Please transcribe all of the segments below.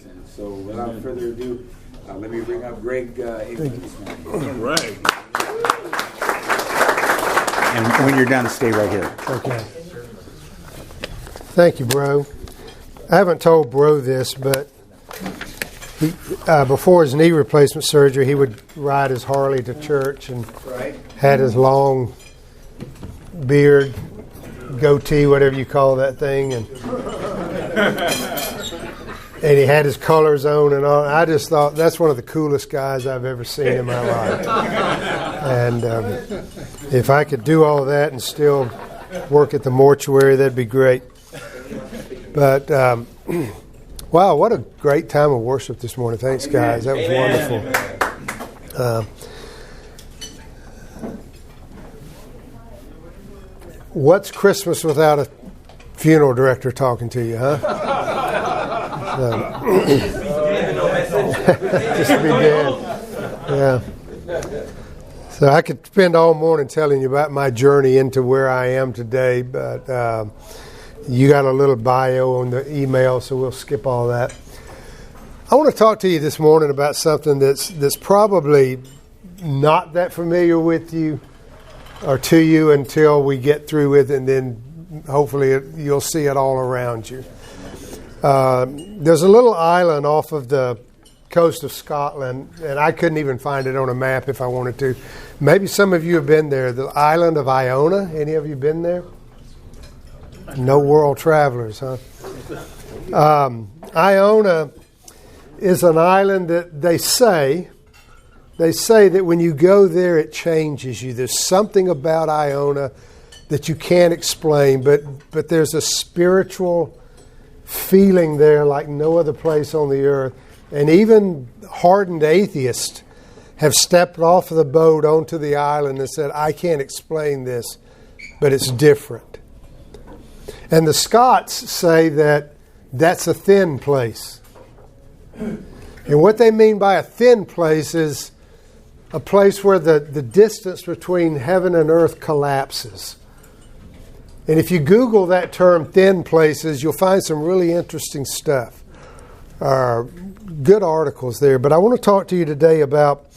And so without further ado, let me bring up Greg Higgins this morning. All right. And when you're done, stay right here. Okay. Thank you, bro. I haven't told bro this, but he, before his knee replacement surgery, he would ride his Harley to church and had his long beard, goatee, whatever you call that thing, and he had his colors on and all. I just thought that's one of the coolest guys I've ever seen in my life. And if I could do all that and still work at the mortuary, that'd be great. But wow, what a great time of worship this morning. Thanks, guys. That was wonderful. What's Christmas without a funeral director talking to you, huh? Just to be dead. Yeah. So I could spend all morning telling you about my journey into where I am today, but you got a little bio on the email, so we'll skip all that. I want to talk to you this morning about something that's probably not that familiar with you or to you until we get through with it, and then hopefully you'll see it all around you. There's a little island off of the coast of Scotland, and I couldn't even find it on a map if I wanted to. Maybe some of you have been there. The island of Iona. Any of you been there? No world travelers, huh? Iona is an island that they say that when you go there, it changes you. There's something about Iona that you can't explain, but there's a spiritual feeling there like no other place on the earth. And even hardened atheists have stepped off of the boat onto the island and said, I can't explain this, but it's different. And the Scots say that that's a thin place. And what they mean by a thin place is a place where the distance between heaven and earth collapses. And if you Google that term, thin places, you'll find some really interesting stuff. Good articles there. But I want to talk to you today about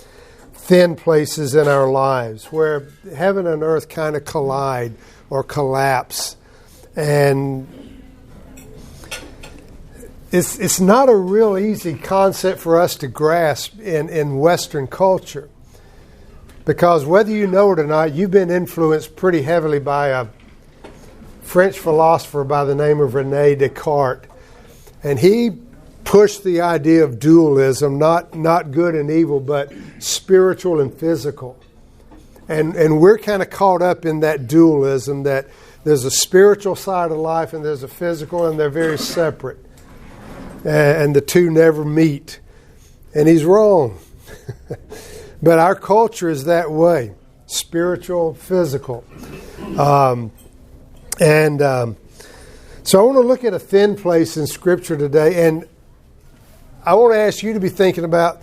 thin places in our lives where heaven and earth kind of collide or collapse. And it's not a real easy concept for us to grasp in Western culture. Because whether you know it or not, you've been influenced pretty heavily by a French philosopher by the name of René Descartes. And he pushed the idea of dualism, not good and evil, but spiritual and physical. And we're kind of caught up in that dualism, that there's a spiritual side of life and there's a physical, and they're very separate. And the two never meet. And he's wrong. But our culture is that way. Spiritual, physical. So I want to look at a thin place in Scripture today. And I want to ask you to be thinking about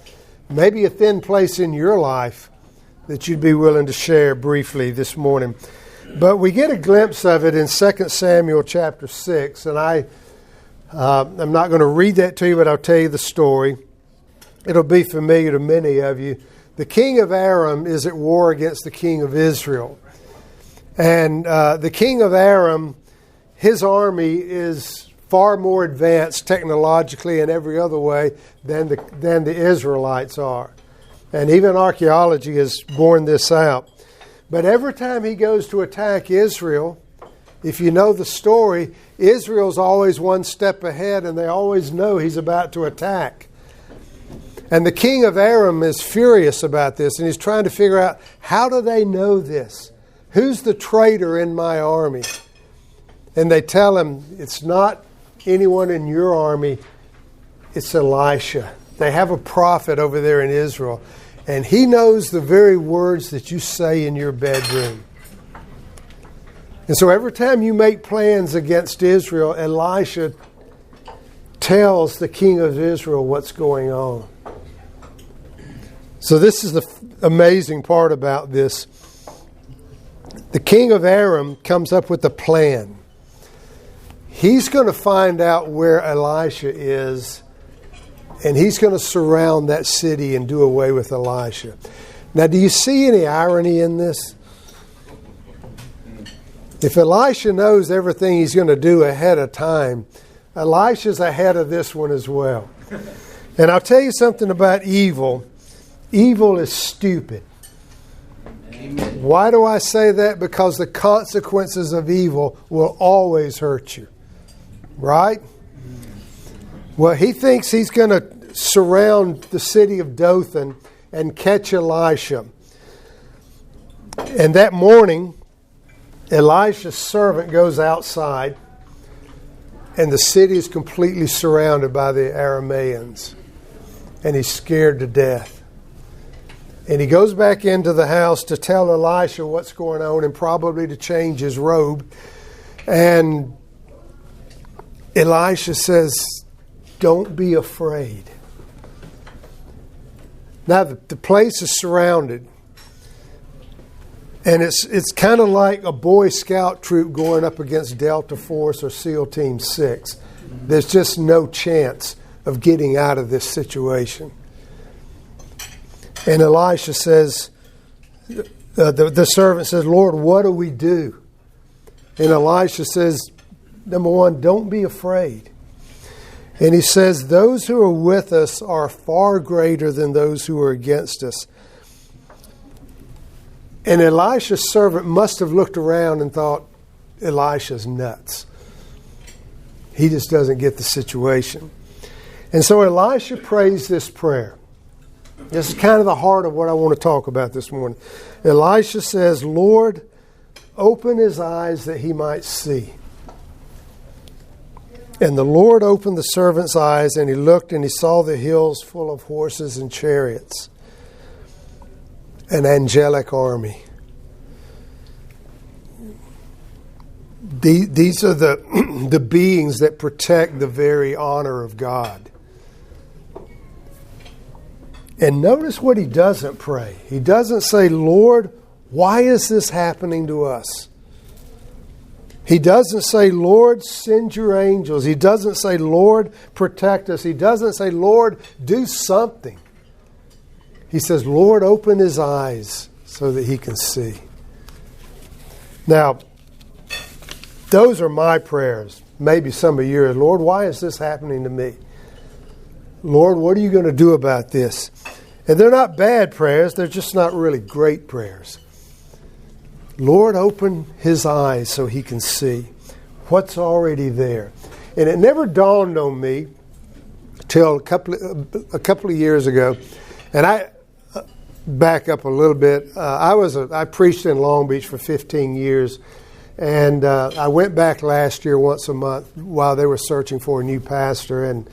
maybe a thin place in your life that you'd be willing to share briefly this morning. But we get a glimpse of it in 2 Samuel chapter 6. And I'm not going to read that to you, but I'll tell you the story. It'll be familiar to many of you. The king of Aram is at war against the king of Israel. And the king of Aram, his army is far more advanced technologically and every other way than the Israelites are. And even archaeology has borne this out. But every time he goes to attack Israel, if you know the story, Israel's always one step ahead and they always know he's about to attack. And the king of Aram is furious about this, and he's trying to figure out, how do they know this? Who's the traitor in my army? And they tell him, it's not anyone in your army, it's Elisha. They have a prophet over there in Israel, and he knows the very words that you say in your bedroom. And so every time you make plans against Israel, Elisha tells the king of Israel what's going on. So this is the amazing part about this. The king of Aram comes up with a plan. He's going to find out where Elisha is And he's going to surround that city and do away with Elisha. Now, do you see any irony in this? If Elisha knows everything he's going to do ahead of time, Elisha's ahead of this one as well. And I'll tell you something about evil. Evil is stupid. Amen. Why do I say that? Because the consequences of evil will always hurt you. Right? Well, he thinks he's going to surround the city of Dothan and catch Elisha. And that morning, Elisha's servant goes outside, and the city is completely surrounded by the Arameans. And he's scared to death. And he goes back into the house to tell Elisha what's going on and probably to change his robe. And Elisha says, "Don't be afraid." Now the place is surrounded. And it's kind of like a Boy Scout troop going up against Delta Force or SEAL Team 6. There's just no chance of getting out of this situation. And Elisha says, the servant says, "Lord, what do we do?" And Elisha says, number one, don't be afraid. And he says, those who are with us are far greater than those who are against us. And Elisha's servant must have looked around and thought, Elisha's nuts. He just doesn't get the situation. And so Elisha prays this prayer. This is kind of the heart of what I want to talk about this morning. Elisha says, "Lord, open his eyes that he might see." And the Lord opened the servant's eyes, and he looked, and he saw the hills full of horses and chariots, an angelic army. These are the beings that protect the very honor of God. And notice what he doesn't pray. He doesn't say, "Lord, why is this happening to us?" He doesn't say, "Lord, send your angels." He doesn't say, "Lord, protect us." He doesn't say, "Lord, do something." He says, "Lord, open his eyes so that he can see." Now, those are my prayers. Maybe some of yours. Lord, why is this happening to me? Lord, what are you going to do about this? And they're not bad prayers. They're just not really great prayers. Lord, open his eyes so he can see what's already there. And it never dawned on me till a couple of years ago. And I back up a little bit. I preached in Long Beach for 15 years. And I went back last year once a month while they were searching for a new pastor. And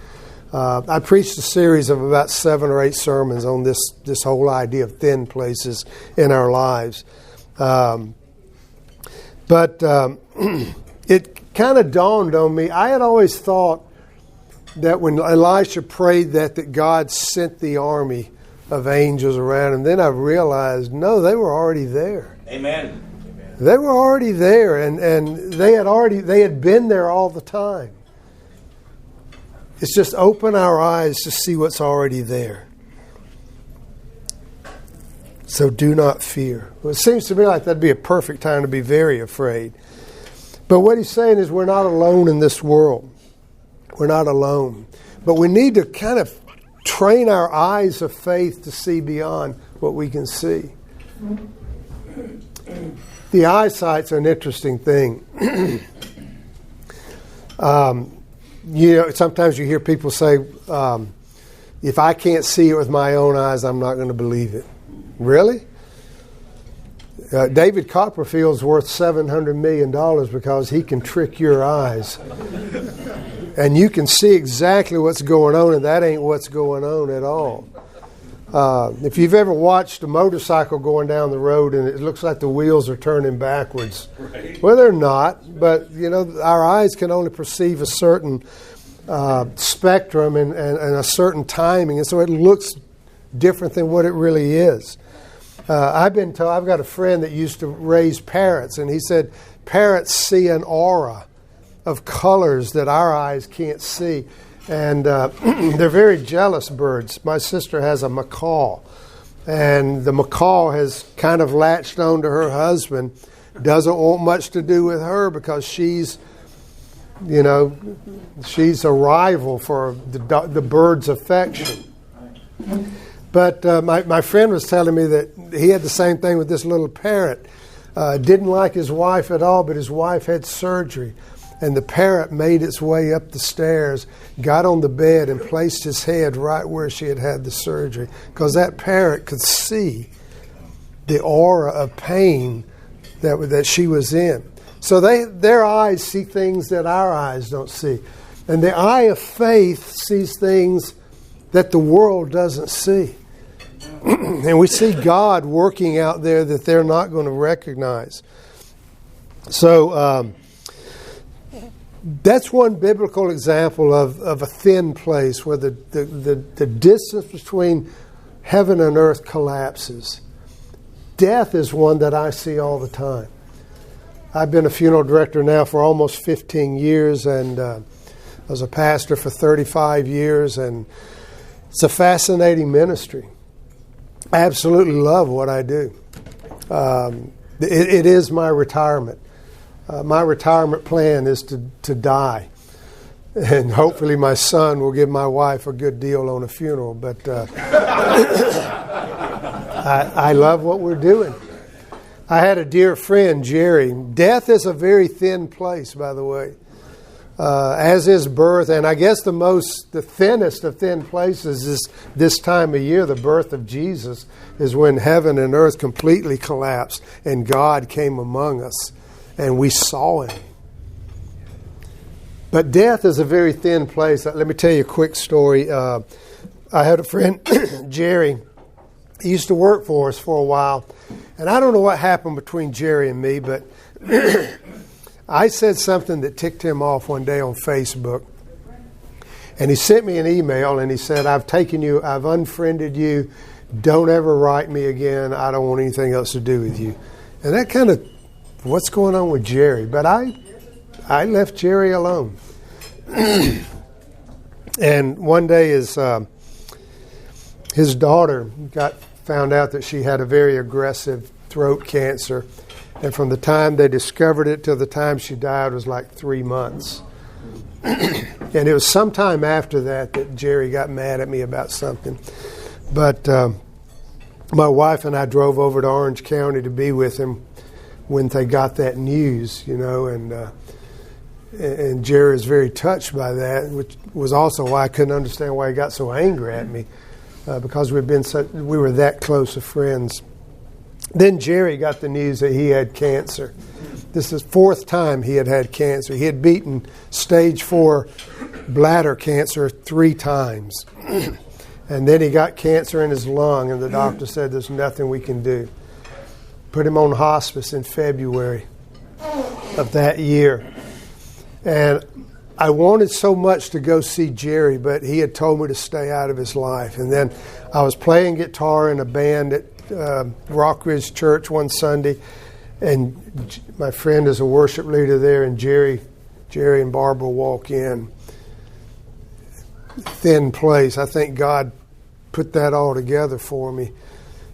I preached a series of about 7 or 8 sermons on this whole idea of thin places in our lives. But it kind of dawned on me. I had always thought that when Elisha prayed that God sent the army of angels around him. Then I realized, no, they were already there. Amen. They were already there, and they had been there all the time. It's just open our eyes to see what's already there. So do not fear. Well, it seems to me like that'd be a perfect time to be very afraid. But what he's saying is we're not alone in this world. We're not alone. But we need to kind of train our eyes of faith to see beyond what we can see. The eyesight's an interesting thing. Sometimes you hear people say, if I can't see it with my own eyes, I'm not going to believe it. Really? David Copperfield's worth $700 million because he can trick your eyes. And you can see exactly what's going on, and that ain't what's going on at all. If you've ever watched a motorcycle going down the road and it looks like the wheels are turning backwards. Right. Well, they're not, but our eyes can only perceive a certain spectrum and a certain timing, and so it looks different than what it really is. I've been told, I've got a friend that used to raise parrots, and he said parrots see an aura of colors that our eyes can't see. And they're very jealous birds. My sister has a macaw, and the macaw has kind of latched on to her husband, doesn't want much to do with her because she's a rival for the bird's affection. But my friend was telling me that he had the same thing with this little parrot. Didn't like his wife at all, but his wife had surgery. And the parrot made its way up the stairs, got on the bed, and placed his head right where she had had the surgery. Because that parrot could see the aura of pain that she was in. So their eyes see things that our eyes don't see. And the eye of faith sees things that the world doesn't see. And we see God working out there that they're not going to recognize. So that's one biblical example of a thin place where the distance between heaven and earth collapses. Death is one that I see all the time. I've been a funeral director now for almost 15 years, and I was a pastor for 35 years, and it's a fascinating ministry. I absolutely love what I do. It is my retirement. My retirement plan is to die. And hopefully my son will give my wife a good deal on a funeral. But I love what we're doing. I had a dear friend, Jerry. Death is a very thin place, by the way. As is birth. And I guess the thinnest of thin places is this time of year, the birth of Jesus, is when heaven and earth completely collapsed and God came among us. And we saw him. But death is a very thin place. Let me tell you a quick story. I had a friend, Jerry. He used to work for us for a while. And I don't know what happened between Jerry and me, but I said something that ticked him off one day on Facebook. And he sent me an email and he said, I've unfriended you. Don't ever write me again. I don't want anything else to do with you. And that kind of, what's going on with Jerry? But I left Jerry alone. And one day his daughter found out that she had a very aggressive throat cancer. And from the time they discovered it till the time she died was like 3 months. And it was sometime after that Jerry got mad at me about something. But my wife and I drove over to Orange County to be with him when they got that news, and Jerry was very touched by that, which was also why I couldn't understand why he got so angry at me, because we were that close of friends. Then Jerry got the news that he had cancer. This is the 4th time he had cancer. He had beaten stage 4 bladder cancer 3 times. And then he got cancer in his lung, and the doctor said there's nothing we can do. Put him on hospice in February of that year. And I wanted so much to go see Jerry, but he had told me to stay out of his life. And then I was playing guitar in a band at Rock Ridge Church one Sunday, and my friend is a worship leader there, and Jerry and Barbara walk in. Thin place. I think God put that all together for me.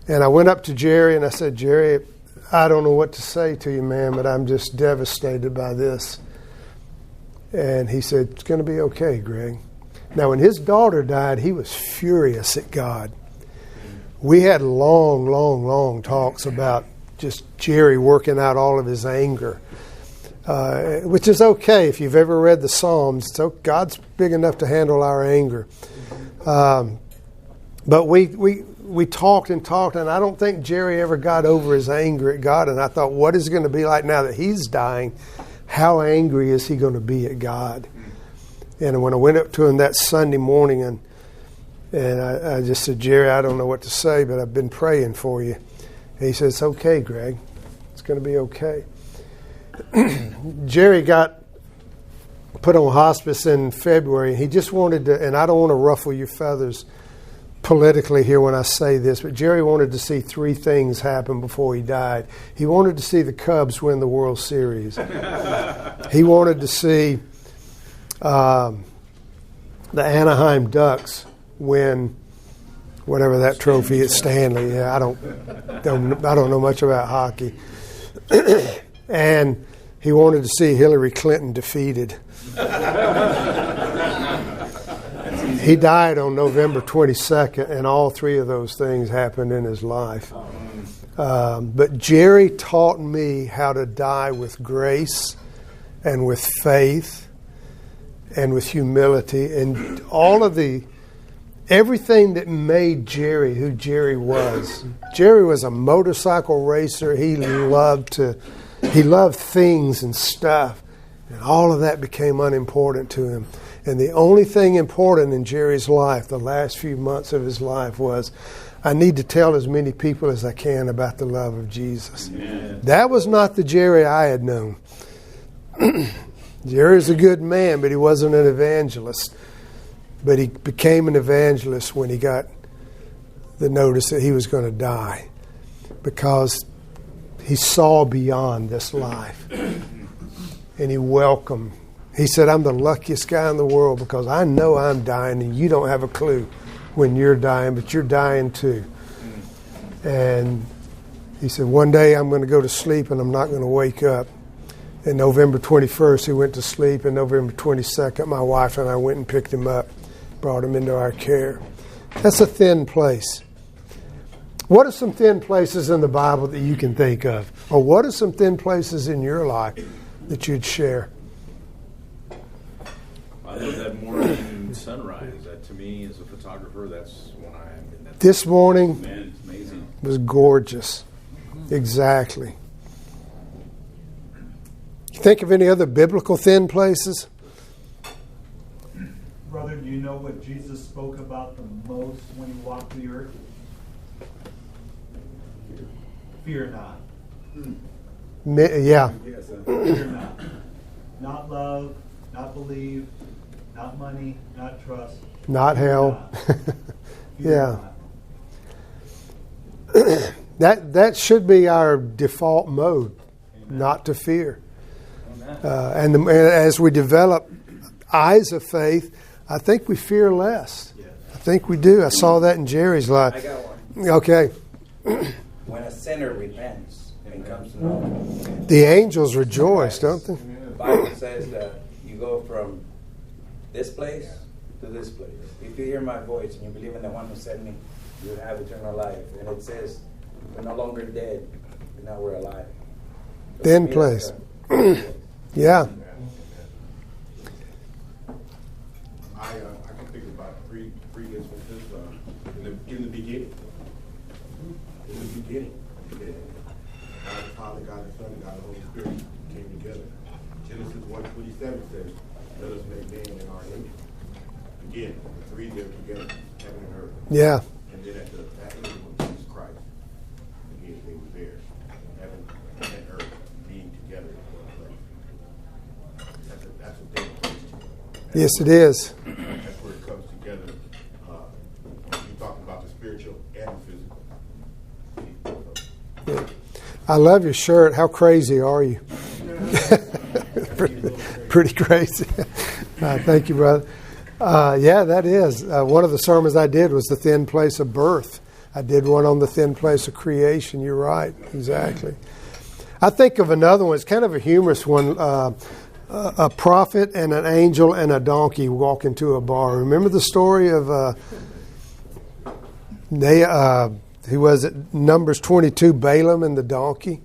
And I went up to Jerry and I said, Jerry, I don't know what to say to you, man, but I'm just devastated by this. And he said, it's going to be okay, Greg. Now, when his daughter died, he was furious at God. We had long talks about just Jerry working out all of his anger, which is okay. If you've ever read the Psalms, God's big enough to handle our anger. But we talked, and I don't think Jerry ever got over his anger at God. And I thought, what is it going to be like now that he's dying? How angry is he going to be at God? And when I went up to him that Sunday morning, and I just said, Jerry, I don't know what to say, but I've been praying for you. And he said, it's okay, Greg. It's going to be okay. Jerry got put on hospice in February. He just wanted to, and I don't want to ruffle your feathers politically here when I say this, but Jerry wanted to see 3 things happen before he died. He wanted to see the Cubs win the World Series. He wanted to see the Anaheim Ducks win whatever that trophy is, Stanley. Yeah, I don't know much about hockey. And he wanted to see Hillary Clinton defeated. He died on November 22nd, and all three of those things happened in his life. But Jerry taught me how to die with grace and with faith and with humility, and all of everything that made Jerry who Jerry was. Jerry was a motorcycle racer. He loved things and stuff, and all of that became unimportant to him. And the only thing important in Jerry's life, the last few months of his life, was, I need to tell as many people as I can about the love of Jesus. Amen. That was not the Jerry I had known. Jerry's a good man, but he wasn't an evangelist. But he became an evangelist when he got the notice that he was going to die, because he saw beyond this life. And he welcomed. He said, I'm the luckiest guy in the world because I know I'm dying and you don't have a clue when you're dying, but you're dying too. And he said, one day I'm going to go to sleep and I'm not going to wake up. And November 21st, he went to sleep. And November 22nd, my wife and I went and picked him up, brought him into our care. That's a thin place. What are some thin places in the Bible that you can think of? Or what are some thin places in your life that you'd share? I think that morning sunrise, that to me as a photographer, that's when I'm in that. This morning, man, it's amazing. Was gorgeous. Exactly. Think of any other biblical thin places? Brother, do you know what Jesus spoke about the most when he walked the earth? Fear not. Yeah. Fear not. Not love, not believe, not money, not trust. Not hell. Yeah. Not. That should be our default mode, Amen. Not to fear. And as we develop eyes of faith, I think we fear less. Yeah. I think we do. I saw that in Jerry's life. I got one. Okay. When a sinner repents and comes to know, the angels rejoice, don't they? The Bible says that you go from this place to this place. If you hear my voice and you believe in the one who sent me, you will have eternal life. And it says, we're no longer dead, but now we're alive. So Thin place. Yeah. I can think about three instances. In the beginning. In the beginning. God the Father, God the Son, God the Holy Spirit came together. Genesis 1:27 says, let us make man in our image. Again, the three live together, heaven and earth. Yeah. And then at the baptism of Jesus Christ, again, they were there. Heaven and earth being together in one place. That's a big place. Yes, it is. That's where it comes together. You talking about the spiritual and the physical. Yeah. I love your shirt. How crazy are you? Pretty crazy. Thank you, brother. Yeah, that is. One of the sermons I did was the thin place of birth. I did one on the thin place of creation. You're right. Exactly. I think of another one. It's kind of a humorous one. A prophet and an angel and a donkey walk into a bar. Remember the story of who was it? Numbers 22, Balaam and the donkey.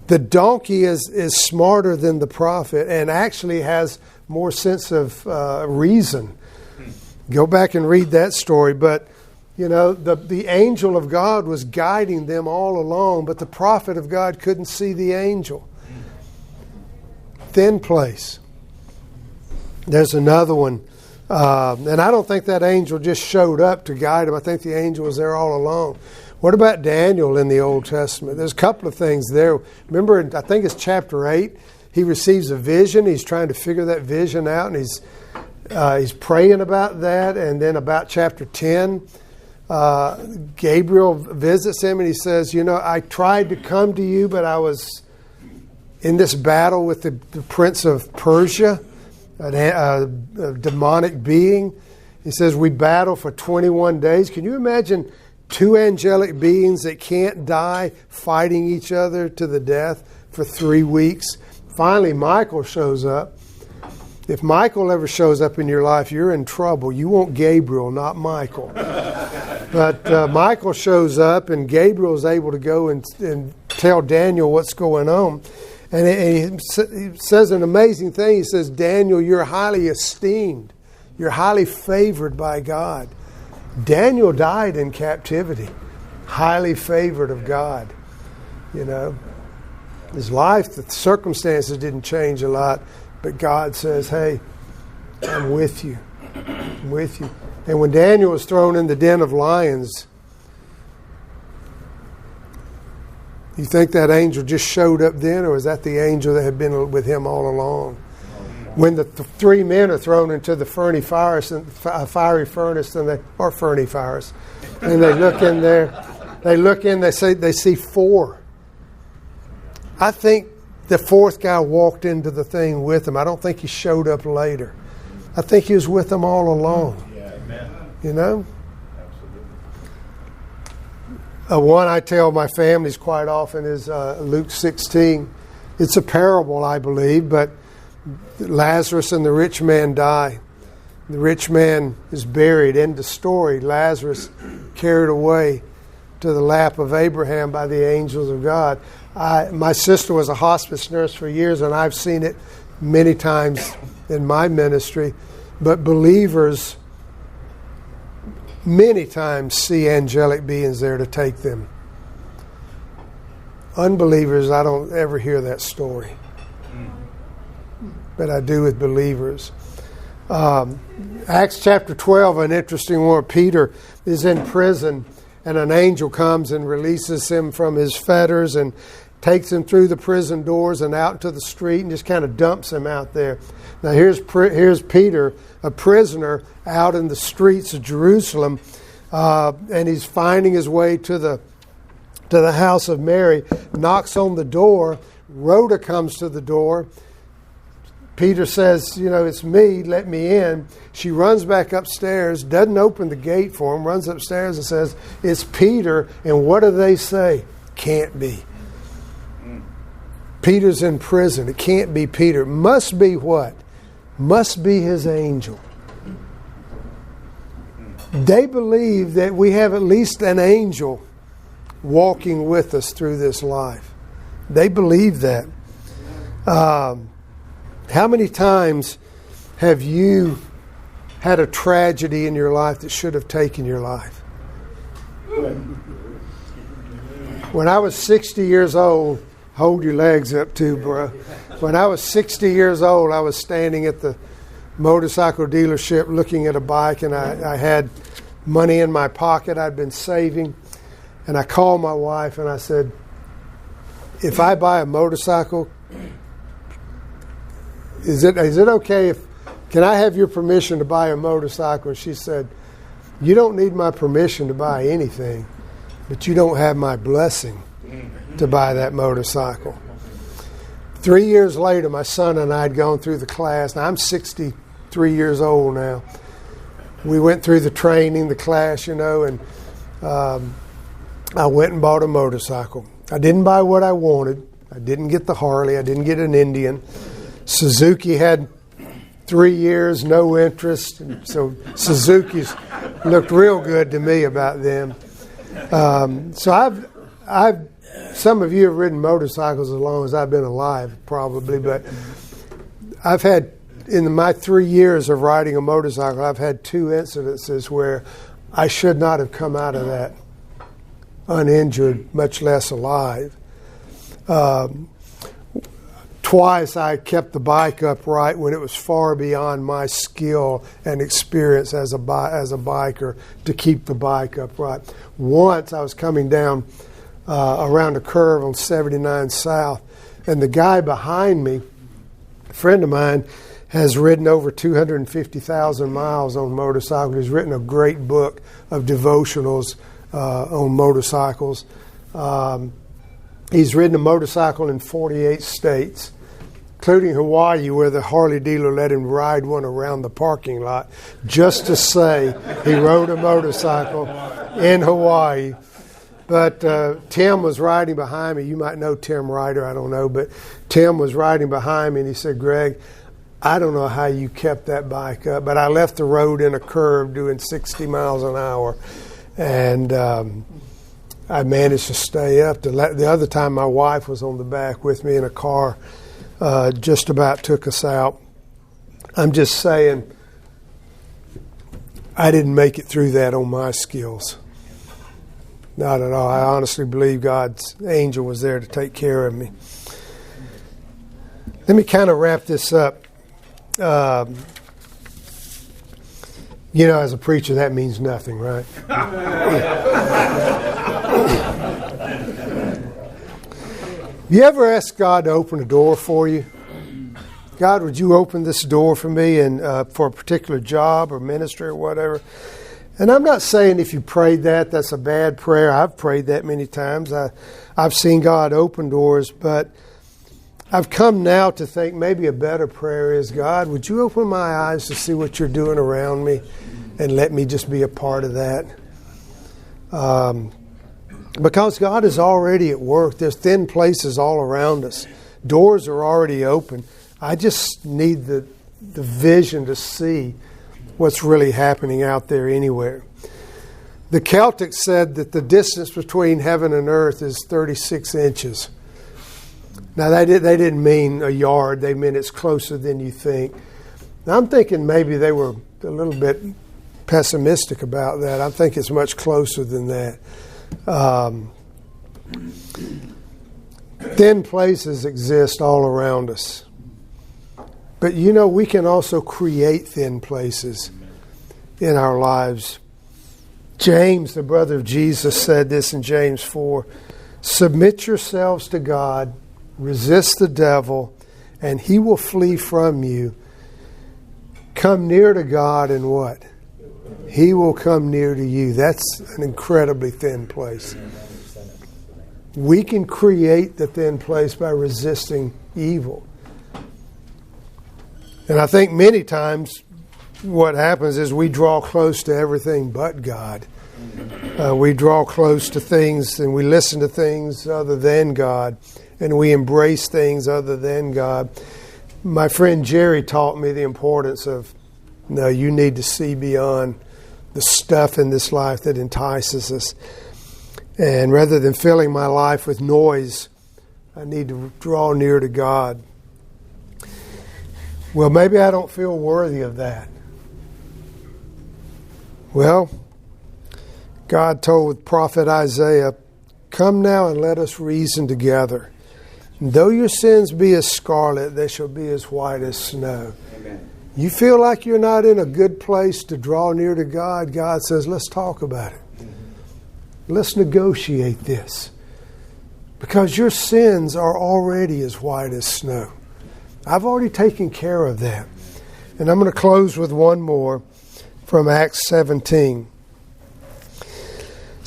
The donkey is smarter than the prophet and actually has more sense of reason. Go back and read that story. But, you know, the angel of God was guiding them all along, but the prophet of God couldn't see the angel. Thin place. There's another one. And I don't think that angel just showed up to guide him. I think the angel was there all along. What about Daniel in the Old Testament? There's a couple of things there. Remember, I think it's chapter 8. He receives a vision. He's trying to figure that vision out, and he's praying about that. And then about chapter 10, Gabriel visits him, and he says, you know, I tried to come to you, but I was in this battle with the prince of Persia, a demonic being. He says we battle for 21 days. Can you imagine two angelic beings that can't die fighting each other to the death for 3 weeks? Finally, Michael shows up. If Michael ever shows up in your life, you're in trouble. You want Gabriel, not Michael. But Michael shows up, and Gabriel is able to go and tell Daniel what's going on. And he says an amazing thing. He says, Daniel, you're highly esteemed. You're highly favored by God. Daniel died in captivity, highly favored of God. You know, his life, the circumstances didn't change a lot, but God says, hey, I'm with you. I'm with you. And when Daniel was thrown in the den of lions, you think that angel just showed up then, or was that the angel that had been with him all along? When the three men are thrown into the fiery furnace, and they look in there, they see four. I think the fourth guy walked into the thing with them. I don't think he showed up later. I think he was with them all along. Yeah, amen. You know? Absolutely. One I tell my families quite often is Luke 16. It's a parable, I believe, but Lazarus and the rich man die. The rich man is buried. End of story. Lazarus carried away to the lap of Abraham by the angels of God. My sister was a hospice nurse for years, and I've seen it many times in my ministry. But believers many times see angelic beings there to take them. Unbelievers, I don't ever hear that story. But I do with believers. Acts chapter 12, an interesting one. Peter is in prison, and an angel comes and releases him from his fetters and takes him through the prison doors and out into the street and just kind of dumps him out there. Now here's Peter, a prisoner, out in the streets of Jerusalem, and he's finding his way to the house of Mary, knocks on the door. Rhoda comes to the door. Peter says, it's me, let me in. She runs back upstairs, doesn't open the gate for him, runs upstairs and says, it's Peter. And what do they say? Can't be. Peter's in prison. It can't be Peter. Must be what? Must be his angel. They believe that we have at least an angel walking with us through this life. They believe that. How many times have you had a tragedy in your life that should have taken your life? When I was 60 years old, hold your legs up too, bro. When I was 60 years old, I was standing at the motorcycle dealership looking at a bike, and I had money in my pocket I'd been saving. And I called my wife and I said, if I buy a motorcycle, is it okay can I have your permission to buy a motorcycle? And she said, you don't need my permission to buy anything, but you don't have my blessing to buy that motorcycle. 3 years later, my son and I had gone through the class. Now, I'm 63 years old now. We went through the training, the class, and I went and bought a motorcycle. I didn't buy what I wanted. I didn't get the Harley. I didn't get an Indian. Suzuki had 3 years, no interest. And so Suzuki's looked real good to me about them. So I've some of you have ridden motorcycles as long as I've been alive, probably, but I've had, in my 3 years of riding a motorcycle, I've had 2 incidences where I should not have come out of that uninjured, much less alive. Twice I kept the bike upright when it was far beyond my skill and experience as a biker to keep the bike upright. Once I was coming down around a curve on 79 South, and the guy behind me, a friend of mine, has ridden over 250,000 miles on motorcycles. He's written a great book of devotionals on motorcycles. He's ridden a motorcycle in 48 states. including Hawaii, where the Harley dealer let him ride one around the parking lot just to say he rode a motorcycle in Hawaii. But Tim was riding behind me. You might know Tim Ryder, I don't know. But Tim was riding behind me, and he said, Greg, I don't know how you kept that bike up, but I left the road in a curve doing 60 miles an hour. And I managed to stay up. The other time my wife was on the back with me in a car, just about took us out. I'm just saying, I didn't make it through that on my skills. Not at all. I honestly believe God's angel was there to take care of me. Let me kind of wrap this up. As a preacher, that means nothing, right? You ever ask God to open a door for you? God, would you open this door for me and for a particular job or ministry or whatever? And I'm not saying if you prayed that, that's a bad prayer. I've prayed that many times. I've seen God open doors, but I've come now to think maybe a better prayer is, God, would you open my eyes to see what you're doing around me and let me just be a part of that? Because God is already at work. There's thin places all around us. Doors are already open. I just need the vision to see what's really happening out there anywhere. The Celtics said that the distance between heaven and earth is 36 inches. Now, they didn't mean a yard. They meant it's closer than you think. Now, I'm thinking maybe they were a little bit pessimistic about that. I think it's much closer than that. Thin places exist all around us. But, we can also create thin places in our lives. James, the brother of Jesus, said this in James 4. Submit yourselves to God, resist the devil, and he will flee from you. Come near to God and what? He will come near to you. That's an incredibly thin place. We can create the thin place by resisting evil. And I think many times what happens is we draw close to everything but God. We draw close to things and we listen to things other than God. And we embrace things other than God. My friend Jerry taught me the importance of, you need to see beyond the stuff in this life that entices us. And rather than filling my life with noise, I need to draw near to God. Well, maybe I don't feel worthy of that. Well, God told prophet Isaiah, come now and let us reason together. And though your sins be as scarlet, they shall be as white as snow. Amen. You feel like you're not in a good place to draw near to God? God says, let's talk about it. Mm-hmm. Let's negotiate this. Because your sins are already as white as snow. I've already taken care of that. And I'm going to close with one more from Acts 17. It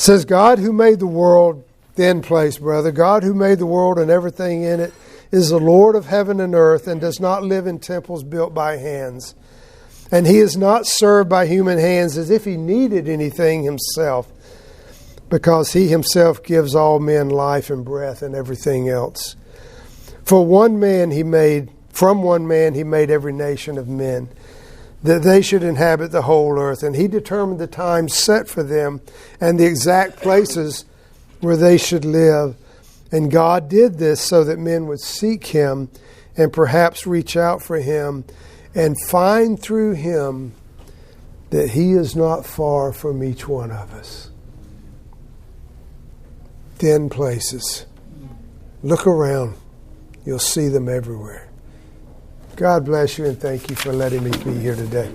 says, God who made the world, thin place, brother, God who made the world and everything in it, is the Lord of heaven and earth and does not live in temples built by hands. And he is not served by human hands as if he needed anything himself, because he himself gives all men life and breath and everything else. From one man he made every nation of men, that they should inhabit the whole earth. And he determined the times set for them and the exact places where they should live. And God did this so that men would seek him and perhaps reach out for him and find through him that he is not far from each one of us. Thin places. Look around. You'll see them everywhere. God bless you and thank you for letting me be here today.